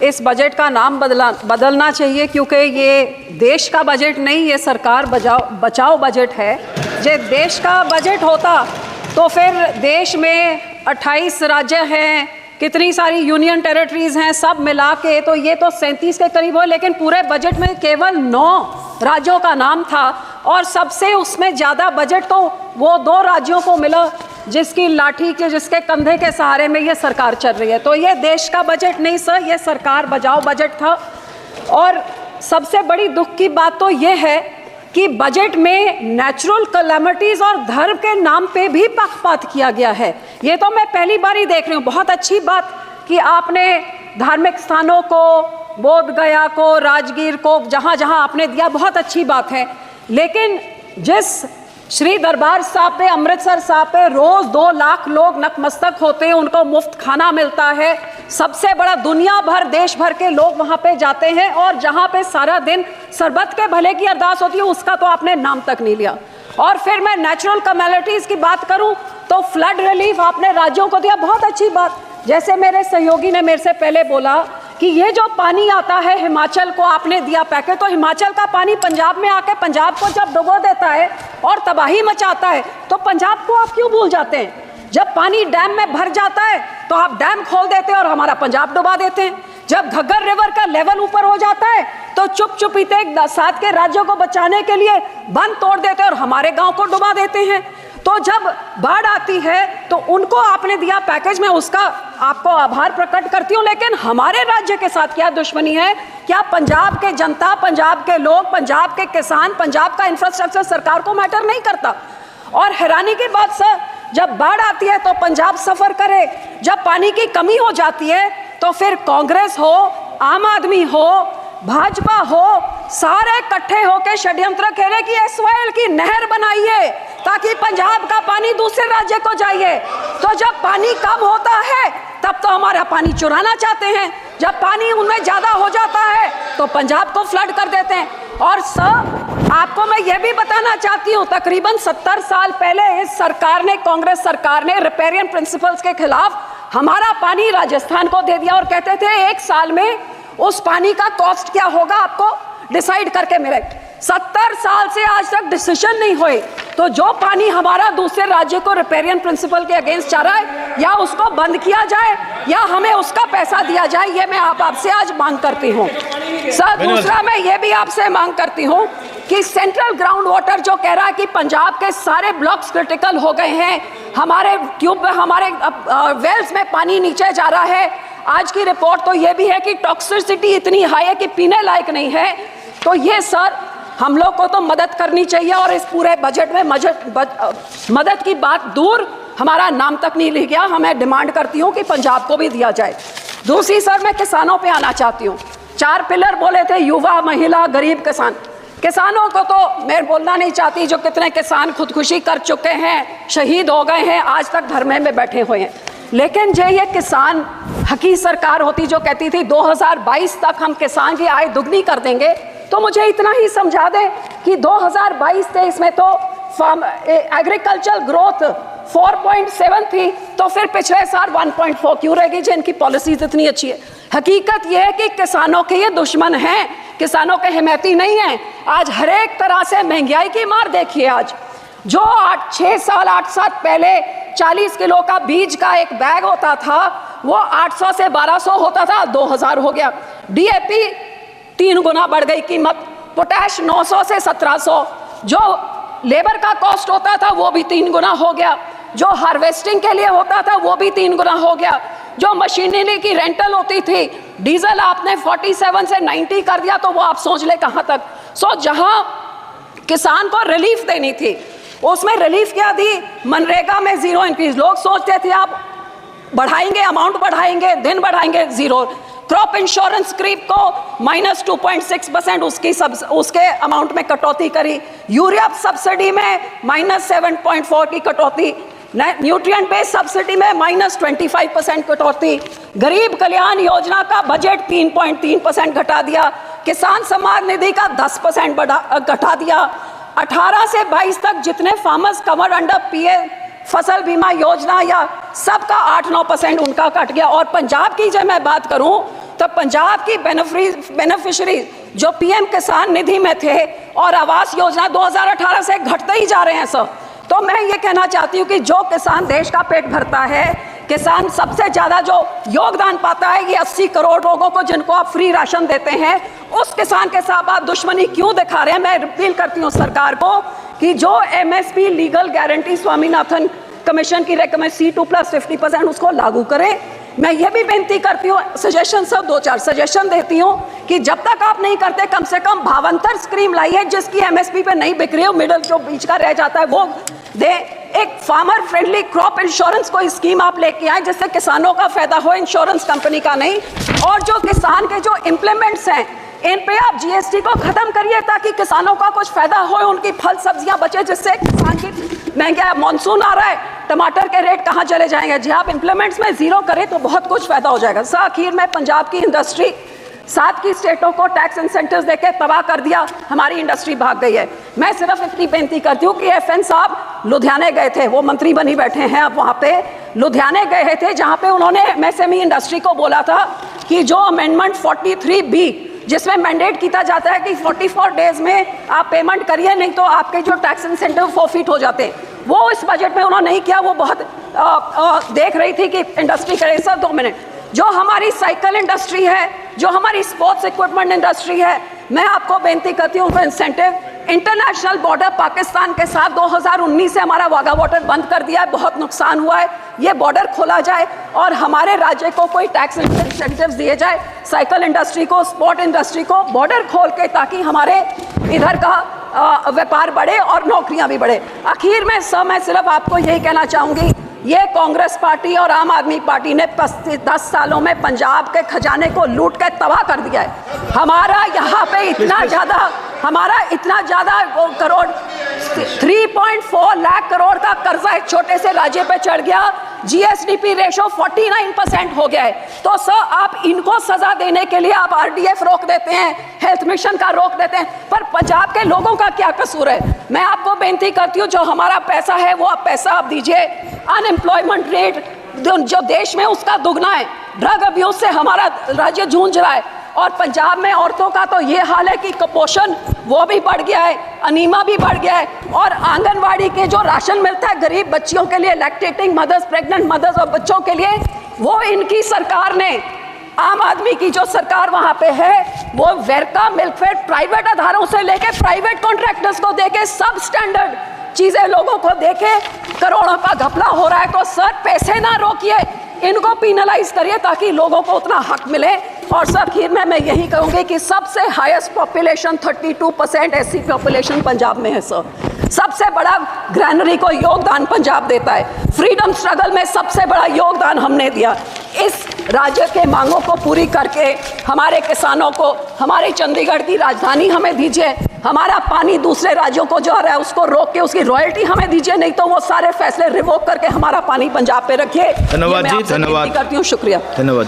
इस बजट का नाम बदलना चाहिए, क्योंकि ये देश का बजट नहीं, ये सरकार बचाओ बजट है। जो देश का बजट होता तो फिर देश में 28 राज्य हैं, कितनी सारी यूनियन टेरिटरीज हैं, सब मिला के तो ये तो 37 के करीब हो, लेकिन पूरे बजट में केवल 9 राज्यों का नाम था और सबसे उसमें ज़्यादा बजट तो वो 2 राज्यों को मिला जिसकी लाठी के, जिसके कंधे के सहारे में ये सरकार चल रही है। तो ये देश का बजट नहीं सर, ये सरकार बचाओ बजट था। और सबसे बड़ी दुख की बात तो ये है कि बजट में नेचुरल कैलेमिटीज़ और धर्म के नाम पे भी पक्षपात किया गया है। ये तो मैं पहली बार ही देख रही हूँ। बहुत अच्छी बात कि आपने धार्मिक स्थानों को, बोध गया को, राजगीर को, जहाँ जहाँ आपने दिया, बहुत अच्छी बात है। लेकिन जिस श्री दरबार साहब पे, अमृतसर साहब पे रोज़ 2 लाख लोग नतमस्तक होते हैं, उनको मुफ्त खाना मिलता है, सबसे बड़ा दुनिया भर, देश भर के लोग वहाँ पे जाते हैं और जहाँ पे सारा दिन सरबत के भले की अरदास होती है, उसका तो आपने नाम तक नहीं लिया। और फिर मैं नेचुरल कैलेमिटीज़ की बात करूँ तो फ्लड रिलीफ आपने राज्यों को दिया, बहुत अच्छी बात। जैसे मेरे सहयोगी ने मेरे से पहले बोला कि ये जो पानी आता है हिमाचल को आपने दिया पैकेज, तो हिमाचल का पानी पंजाब में आके पंजाब को जब डुबो देता है और तबाही मचाता है, तो पंजाब को आप क्यों भूल जाते हैं? जब पानी डैम में भर जाता है तो आप डैम खोल देते हैं और हमारा पंजाब डुबा देते हैं। जब घग्गर रिवर का लेवल ऊपर हो जाता है तो चुपचुपीते 7 के राज्यों को बचाने के लिए बंद तोड़ देते हैं और हमारे गांव को डुबा देते हैं। तो जब बाढ़ आती है तो उनको आपने दिया पैकेज में, उसका आपको आभार प्रकट करती हूँ, लेकिन हमारे राज्य के साथ क्या दुश्मनी है? क्या पंजाब के जनता, पंजाब के लोग, पंजाब के किसान, पंजाब का इंफ्रास्ट्रक्चर सरकार को मैटर नहीं करता? और हैरानी की बात सर, जब बाढ़ आती है तो पंजाब सफ़र करे, जब पानी की कमी हो जाती है तो फिर कांग्रेस हो, आम आदमी हो, भाजपा हो, सारे इकट्ठे होकर षड्यंत्र खेले कि एसवाईएल की नहर बनाइए ताकि पंजाब का पानी दूसरे राज्य को जाइए। तो जब पानी कम होता है तब तो हमारा पानी चुराना चाहते हैं, जब पानी उनमें ज़्यादा हो जाता है तो पंजाब को फ्लड कर देते हैं। और सर, आपको मैं ये भी बताना चाहती हूँ, तकरीबन 70 साल पहले इस सरकार ने, कांग्रेस सरकार ने रिपेरियन प्रिंसिपल्स के खिलाफ हमारा पानी राजस्थान को दे दिया और कहते थे 1 साल में उस पानी का कॉस्ट क्या होगा आपको डिसाइड करके मिले। 70 साल से आज तक डिसीजन नहीं हुए। तो जो पानी हमारा दूसरे राज्य को रिपेरियन प्रिंसिपल के अगेंस्ट जा रहा है, या उसको बंद किया जाए या हमें उसका पैसा दिया जाए, ये मैं आपसे आज मांग करती हूँ। सर, दूसरा मैं ये भी आपसे मांग करती हूँ कि सेंट्रल ग्राउंड वाटर जो कह रहा है कि पंजाब के सारे ब्लॉक्स क्रिटिकल हो गए हैं, हमारे ट्यूब में, हमारे वेल्स में पानी नीचे जा रहा है। आज की रिपोर्ट तो ये भी है कि टॉक्सिसिटी इतनी हाई है कि पीने लायक नहीं है। तो ये सर, हम लोग को तो मदद करनी चाहिए और इस पूरे बजट में मदद की बात दूर, हमारा नाम तक नहीं लिया गया। हमें डिमांड करती हूँ कि पंजाब को भी दिया जाए। दूसरी सर, मैं किसानों पे आना चाहती हूँ। 4 पिलर बोले थे, युवा, महिला, गरीब, किसान। किसानों को तो मैं बोलना नहीं चाहती, जो कितने किसान खुदकुशी कर चुके हैं, शहीद हो गए हैं, आज तक धरने में बैठे हुए हैं। लेकिन जो ये किसान हकी सरकार होती जो कहती थी 2022 तक हम किसान की आय दुगनी कर देंगे, तो मुझे इतना ही समझा दे कि 2022-23 में तो एग्रीकल्चर ग्रोथ 4.7 थी, तो फिर पिछले साल 1.4 क्यों रहेगी जिनकी पॉलिसीज इतनी अच्छी है? हकीकत यह है कि किसानों के ये दुश्मन हैं, किसानों के हिमैती नहीं हैं। आज हर एक तरह से महंगाई की मार देखिए। आज जो 8 साल पहले 40 किलो का बीज का एक बैग होता था, वो 800 से 1200 होता था, 2000 हो गया। डीएपी 3 गुना बढ़ गई कीमत, पोटैश 900 से 1700, जो लेबर का कॉस्ट होता था वो भी 3 गुना हो गया, जो हार्वेस्टिंग के लिए होता था वो भी 3 गुना हो गया, जो मशीनरी की रेंटल होती थी, डीजल आपने 47 से 90 कर दिया, तो वो आप सोच ले कहाँ तक। सो जहाँ किसान को रिलीफ देनी थी, उसमें रिलीफ क्या दी? मनरेगा में 0 इंक्रीज। लोग सोचते थे आप बढ़ाएंगे, अमाउंट बढ़ाएंगे, दिन बढ़ाएंगे, 0। क्रॉप इंश्योरेंस क्रीप को -2.6% उसके अमाउंट में कटौती करी। यूरिया सब्सिडी में -7.4 की कटौती। न्यूट्रिएंट बेस्ड सब्सिडी में -25% कटौती। गरीब कल्याण योजना का बजट 3.3% घटा दिया। किसान सम्मान निधि का 10% घटा दिया। 18 से 22 तक जितने फार्मर्स कवर्ड अंडर पीए फसल बीमा योजना या सबका 8-9% उनका कट गया। और पंजाब की जब मैं बात करूं तो पंजाब की बेनिफिशरी जो पीएम किसान निधि में थे और आवास योजना 2018 से घटते ही जा रहे हैं सर। तो मैं ये कहना चाहती हूँ कि जो किसान देश का पेट भरता है, किसान सबसे ज़्यादा जो योगदान पाता है, ये 80 करोड़ लोगों को जिनको आप फ्री राशन देते हैं, उस किसान के साथ आप दुश्मनी क्यों दिखा रहे हैं? मैं अपील करती हूँ सरकार को कि जो MSP legal guarantee Swaminathan commission की रेकमेंड C2+50% उसको लागू करें। मैं ये भी बेनती करती हूँ, सजेशन सब 2-4 सजेशन देती हूँ कि जब तक आप नहीं करते कम से कम भावांतर स्कीम लाइए जिसकी एमएसपी पे नहीं बिक रही हो, मिडल जो बीच का रह जाता है वो दे। एक फार्मर फ्रेंडली क्रॉप इंश्योरेंस कोई स्कीम आप लेके आए जिससे किसानों का फायदा हो, इंश्योरेंस कंपनी का नहीं। और जो किसान के जो इम्प्लीमेंट्स हैं इन पे आप जीएसटी को खत्म करिए ताकि किसानों का कुछ फायदा हो, उनकी फल सब्जियां बचे, जिससे किसान की महंगा मॉनसून आ रहा है, टमाटर के रेट कहाँ चले जाएंगे। जी आप इम्प्लीमेंट्स में जीरो करें तो बहुत कुछ फायदा हो जाएगा। सर आखिर में पंजाब की इंडस्ट्री 7 की स्टेटों को टैक्स इंसेंटिव्स देके तबाह कर दिया, हमारी इंडस्ट्री भाग गई है। मैं सिर्फ इतनी बेनती करती हूँ कि FN साहब लुधियाने गए थे, वो मंत्री बनी बैठे हैं अब, वहाँ पे लुधियाने गए थे जहाँ पे उन्होंने MSME इंडस्ट्री को बोला था कि जो अमेंडमेंट 43B जिसमें मैंडेट किया जाता है कि 44 डेज में आप पेमेंट करिए, नहीं तो आपके जो टैक्स इंसेंटिव फॉरफिट हो जाते हैं, वो इस बजट में उन्होंने नहीं किया। वो बहुत देख रही थी कि इंडस्ट्री करे। सर 2 मिनट, जो हमारी साइकिल इंडस्ट्री है, जो हमारी स्पोर्ट्स इक्विपमेंट इंडस्ट्री है, मैं आपको बेनती करती हूँ इंसेंटिव इंटरनेशनल बॉर्डर पाकिस्तान के साथ 2019 से हमारा वाघा बॉर्डर बंद कर दिया है, बहुत नुकसान हुआ है। ये बॉर्डर खोला जाए और हमारे राज्य को कोई टैक्स इंसेंटिव्स दिए जाए, साइकिल इंडस्ट्री को, स्पोर्ट इंडस्ट्री को बॉर्डर खोल के, ताकि हमारे इधर का व्यापार बढ़े और नौकरियां भी बढ़े। आखिर में सर मैं सिर्फ आपको यही कहना चाहूँगी, ये कांग्रेस पार्टी और आम आदमी पार्टी ने 10 सालों में पंजाब के खजाने को लूट के तबाह कर दिया है। हमारा यहाँ पे इतना ज़्यादा करोड़ 3.4 लाख करोड़ का कर्जा एक छोटे से राज्य पे चढ़ गया। GSDP रेशो 49% हो गया है। तो सर आप इनको सजा देने के लिए आप RDF रोक देते हैं, हेल्थ मिशन का रोक देते हैं, पर पंजाब के लोगों का क्या कसूर है? मैं आपको बेनती करती हूँ, जो हमारा पैसा है वो आप पैसा आप दीजिए। अनएम्प्लॉयमेंट रेट जो देश में उसका दुगना है, ड्रग अब्यूज से हमारा राज्य जूझ रहा है, और पंजाब में औरतों का तो ये हाल है कि कुपोषण वो भी बढ़ गया है, अनीमा भी बढ़ गया है, और आंगनवाड़ी के जो राशन मिलता है गरीब बच्चियों के लिए, लैक्टेटिंग मदर्स, प्रेग्नेंट मदर्स और बच्चों के लिए, वो इनकी सरकार ने, आम आदमी की जो सरकार वहाँ पे है, वो वेरका मिल्कफेड प्राइवेट आधारों से लेके प्राइवेट कॉन्ट्रैक्टर्स को देके सब स्टैंडर्ड चीज़ें लोगों को देके करोड़ों का घपला हो रहा है। तो सर पैसे ना रोकिए, इनको पिनलाइज करिए ताकि लोगों को उतना हक मिले। और सर आखिर में मैं यही कहूँगी कि सबसे highest population 32% SC population Punjab में है सर। सबसे बड़ा ग्रैनरी को योगदान पंजाब देता है। फ्रीडम स्ट्रगल में सबसे बड़ा योगदान हमने दिया। इस राज्य के मांगों को पूरी करके हमारे किसानों को हमारी चंडीगढ़ की राजधानी हमें दीजिए, हमारा पानी दूसरे राज्यों को जो आ रहा है उसको रोक के उसकी रॉयल्टी हमें दीजिए, नहीं तो वो सारे फैसले रिवोक करके हमारा पानी पंजाब पे रखिए। धन्यवाद जी, धन्यवाद करती हूँ। शुक्रिया। धन्यवाद।